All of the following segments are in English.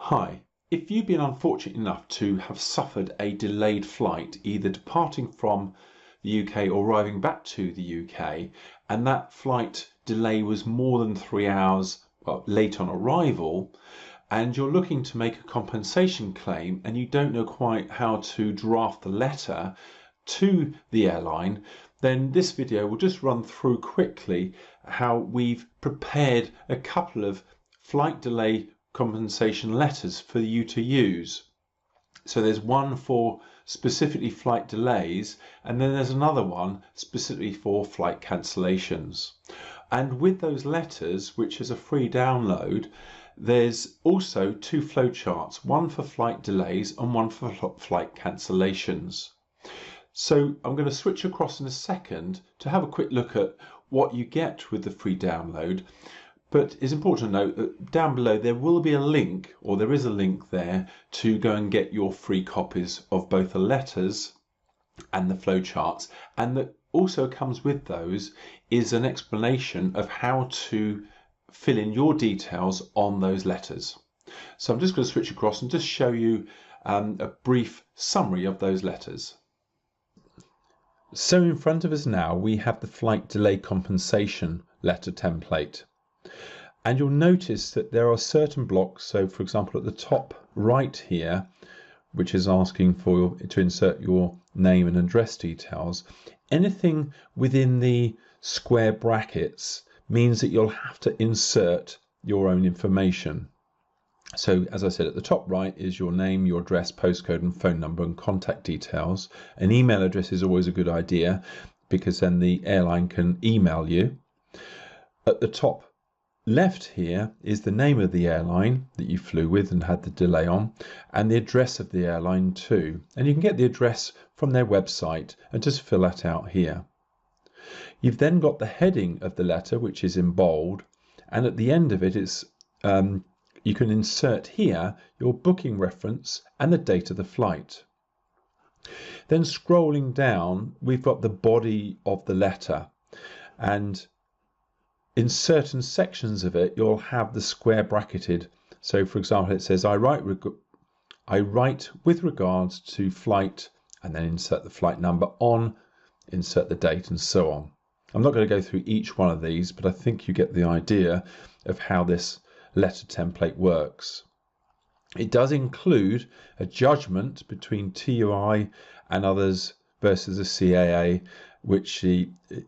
Hi, if you've been unfortunate enough to have suffered a delayed flight, either departing from the UK or arriving back to the UK, and that flight delay was more than 3 hours late on arrival, and you're looking to make a compensation claim and you don't know quite how to draft the letter to the airline, then this video will just run through quickly how we've prepared a couple of flight delay compensation letters for you to use. So there's one for specifically flight delays, and then there's another one specifically for flight cancellations. And with those letters, which is a free download, there's also two flowcharts, one for flight delays and one for flight cancellations. So I'm going to switch across in a second to have a quick look at what you get with the free download. But it's important to note that down below there will be a link, or there is a link there, to go and get your free copies of both the letters and the flowcharts. And that also comes with those is an explanation of how to fill in your details on those letters. So I'm just going to switch across and just show you a brief summary of those letters. So in front of us now we have the flight delay compensation letter template. And you'll notice that there are certain blocks. So for example, at the top right here, which is asking for to insert your name and address details, anything within the square brackets means that you'll have to insert your own information. So as I said, at the top right is your name, your address, postcode and phone number and contact details. An email address is always a good idea because then the airline can email you. At the top left here is the name of the airline that you flew with and had the delay on, and the address of the airline too. And you can get the address from their website and just fill that out here. You've then got the heading of the letter, which is in bold, and at the end of it is you can insert here your booking reference and the date of the flight. Then scrolling down, we've got the body of the letter, and in certain sections of it, you'll have the square bracketed. So for example, it says, I write with regards to flight, and then insert the flight number on, insert the date and so on. I'm not going to go through each one of these, but I think you get the idea of how this letter template works. It does include a judgment between TUI and others versus the CAA, which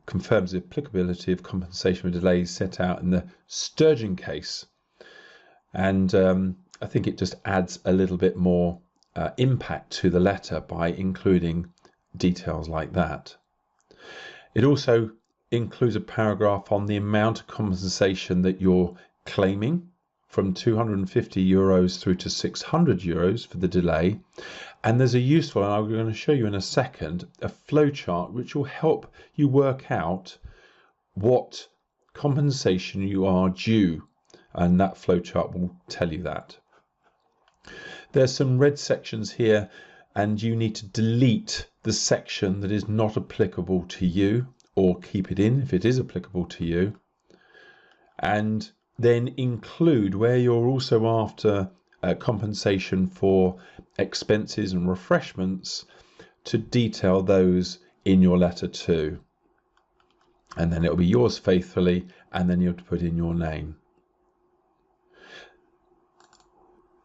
confirms the applicability of compensation for delays set out in the Sturgeon case. And I think it just adds a little bit more impact to the letter by including details like that. It also includes a paragraph on the amount of compensation that you're claiming, from 250 euros through to 600 euros for the delay. And there's a useful, and I'm going to show you in a second, a flowchart which will help you work out what compensation you are due, and that flowchart will tell you that. There's some red sections here, and you need to delete the section that is not applicable to you, or keep it in if it is applicable to you, and then include where you're also after compensation for expenses and refreshments, to detail those in your letter too. And then it'll be yours faithfully, and then you have to put in your name.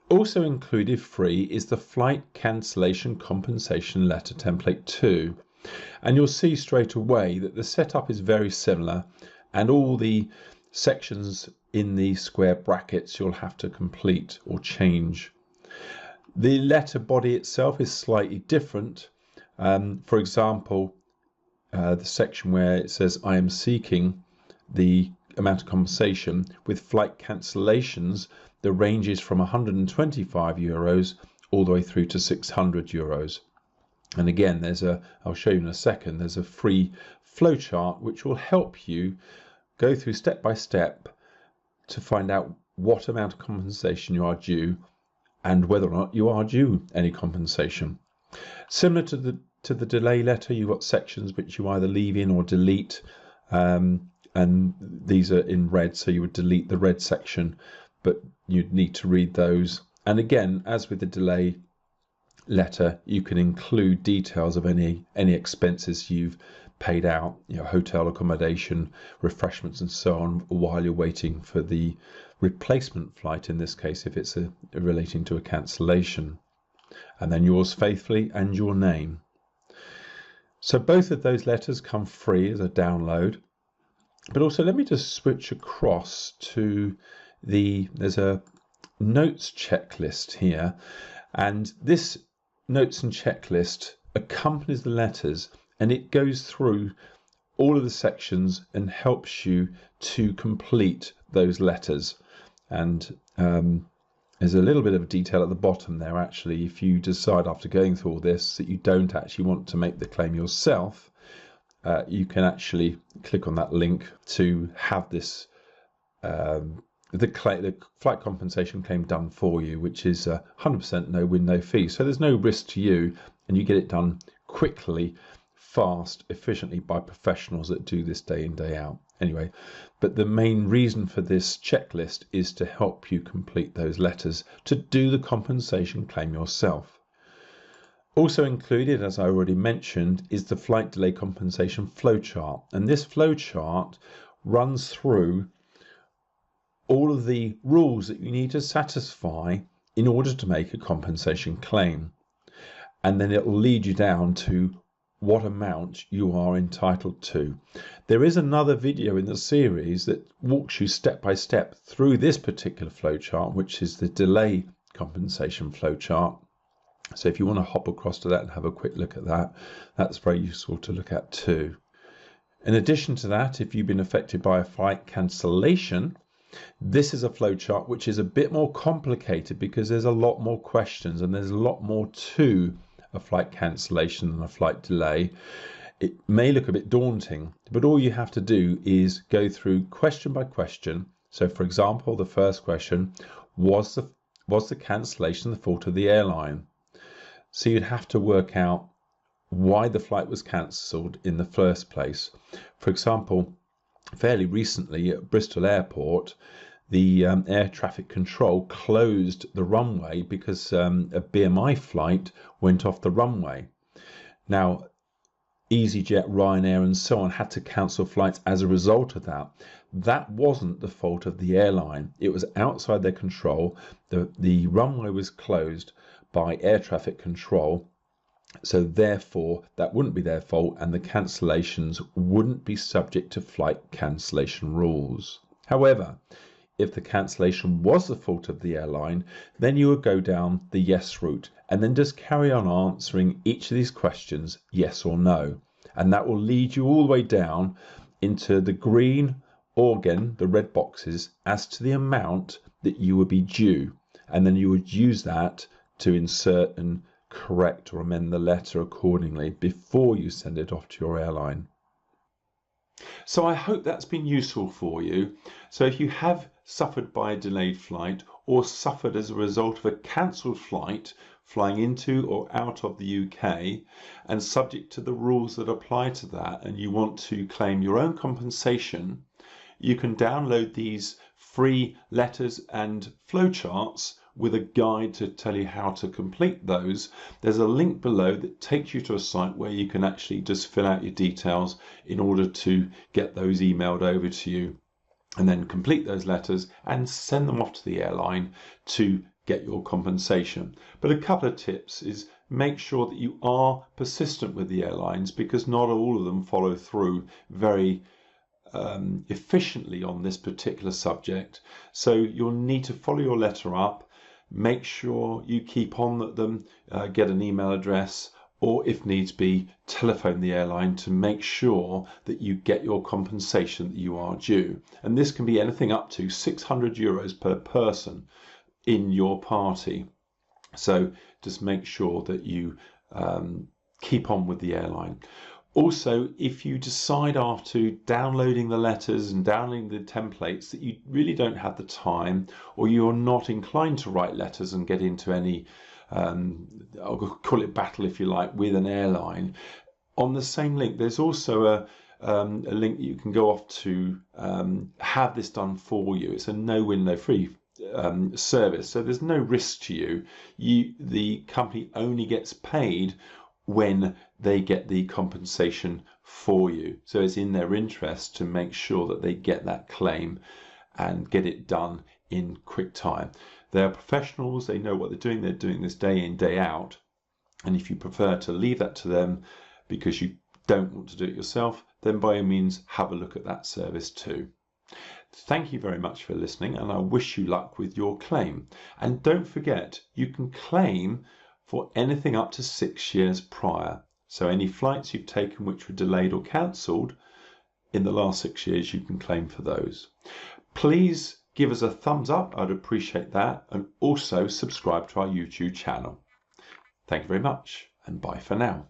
Also included free is the flight cancellation compensation letter template 2. And you'll see straight away that the setup is very similar, and all the sections in the square brackets you'll have to complete or change. The letter body itself is slightly different. For example, the section where it says I am seeking the amount of compensation, with flight cancellations the range is from 125 euros all the way through to 600 euros. And again, I'll show you in a second, there's a free flowchart which will help you go through step by step to find out what amount of compensation you are due and whether or not you are due any compensation. Similar to the delay letter, you've got sections which you either leave in or delete, and these are in red, so you would delete the red section, but you'd need to read those And again, as with the delay letter, you can include details of any expenses you've paid out, hotel accommodation, refreshments and so on, while you're waiting for the replacement flight, in this case if it's relating to a cancellation, and then yours faithfully and your name. So both of those letters come free as a download. But also, let me just switch across to there's a notes checklist here, and this notes and checklist accompanies the letters, and it goes through all of the sections and helps you to complete those letters. And there's a little bit of detail at the bottom there, actually. If you decide after going through all this that you don't actually want to make the claim yourself, you can actually click on that link to have this the flight compensation claim done for you, which is 100% no win, no fee. So there's no risk to you, and you get it done quickly, fast, efficiently by professionals that do this day in, day out. Anyway, but the main reason for this checklist is to help you complete those letters to do the compensation claim yourself. Also included, as I already mentioned, is the flight delay compensation flowchart, and this flowchart runs through all of the rules that you need to satisfy in order to make a compensation claim, and then it will lead you down to what amount you are entitled to. There is another video in the series that walks you step by step through this particular flowchart, which is the delay compensation flowchart. So if you want to hop across to that and have a quick look at that, that's very useful to look at too. In addition to that, if you've been affected by a flight cancellation, this is a flowchart which is a bit more complicated because there's a lot more questions and there's a lot more to a flight cancellation than a flight delay. It may look a bit daunting, but all you have to do is go through question by question. So for example, the first question, was the cancellation the fault of the airline? So you'd have to work out why the flight was cancelled in the first place. For example, fairly recently at Bristol Airport, the air traffic control closed the runway because a BMI flight went off the runway. Now, EasyJet, Ryanair and so on had to cancel flights as a result of that. That wasn't the fault of the airline. It was outside their control. The runway was closed by air traffic control, so therefore that wouldn't be their fault, and the cancellations wouldn't be subject to flight cancellation rules. However, if the cancellation was the fault of the airline, then you would go down the yes route and then just carry on answering each of these questions yes or no, and that will lead you all the way down into the green, or again the red boxes, as to the amount that you would be due, and then you would use that to insert and correct or amend the letter accordingly before you send it off to your airline. So I hope that's been useful for you. So if you have suffered by a delayed flight or suffered as a result of a cancelled flight flying into or out of the UK and subject to the rules that apply to that, and you want to claim your own compensation, you can download these free letters and flowcharts with a guide to tell you how to complete those. There's a link below that takes you to a site where you can actually just fill out your details in order to get those emailed over to you, and then complete those letters and send them off to the airline to get your compensation. But a couple of tips is make sure that you are persistent with the airlines, because not all of them follow through very efficiently on this particular subject. So you'll need to follow your letter up. Make sure you keep on them, get an email address, or if needs be, telephone the airline to make sure that you get your compensation that you are due. And this can be anything up to €600 per person in your party. So just make sure that you keep on with the airline. Also, if you decide after downloading the letters and downloading the templates that you really don't have the time, or you're not inclined to write letters and get into any, I'll call it battle if you like, with an airline, on the same link there's also a link that you can go off to have this done for you. It's a no win, no fee service, so there's no risk to you. The company only gets paid when they get the compensation for you. So it's in their interest to make sure that they get that claim and get it done in quick time. They are professionals, they know what they're doing this day in, day out. And if you prefer to leave that to them because you don't want to do it yourself, then by all means have a look at that service too. Thank you very much for listening, and I wish you luck with your claim. And don't forget, you can claim for anything up to 6 years prior. So any flights you've taken which were delayed or cancelled in the last 6 years, you can claim for those. Please give us a thumbs up, I'd appreciate that, and also subscribe to our YouTube channel. Thank you very much, and bye for now.